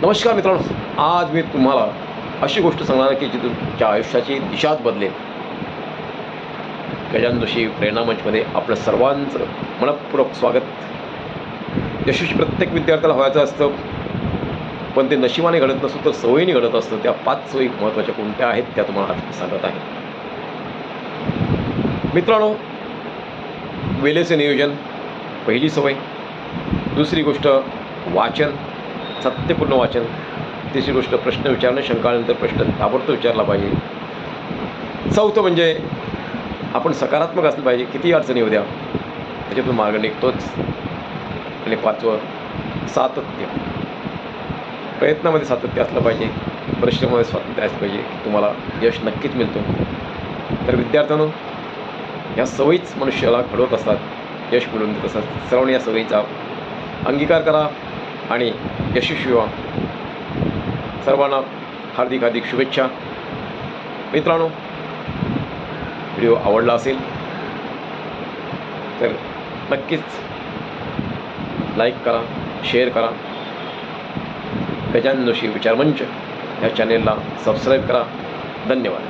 नमस्कार मित्रांनो, आज मी तुम्हाला अशी गोष्ट सांगणार आहे की जी तुमच्या आयुष्याची दिशाच बदलेल. गजानन जोशी प्रेरणा मंचमध्ये आपलं सर्वांचं मनःपूर्वक स्वागत. यशस्वी प्रत्येक विद्यार्थ्याला व्हायचं असतं, पण ते नशिबाने घडत नसतं तर सवयीने घडत असतं. त्या 5 सवयी महत्त्वाच्या कोणत्या आहेत त्या तुम्हाला आज सांगत आहे. मित्रांनो, वेळेचे नियोजन पहिली सवय. दुसरी गोष्ट वाचन, सातत्यपूर्ण वाचन. तिसरी गोष्ट प्रश्न विचारणे, शंका आल्यानंतर प्रश्न ताबडतोब विचारला पाहिजे. चौथं म्हणजे आपण सकारात्मक असलं पाहिजे, किती अडचणी येऊ द्या त्याच्यातून मार्ग निघतोच. आणि 5वं सातत्य. प्रयत्नामध्ये सातत्य असलं पाहिजे, परिश्रमामध्ये सातत्य असलं पाहिजे की तुम्हाला यश नक्कीच मिळतो. तर विद्यार्थ्यांनो, ह्या सवयीच मनुष्याला घडवत असतात, यश मिळवून देत असतात. सर्वांनी या सवयीचा अंगीकार करा आणि यशस्वी व्हा. सर्वांना हार्दिक हार्दिक शुभेच्छा. मित्रांनो, व्हिडिओ आवडला असेल तर नक्कीच लाईक करा, शेअर करा. गजानन जोशी विचारमंच ह्या चॅनेलला सबस्क्राईब करा. धन्यवाद.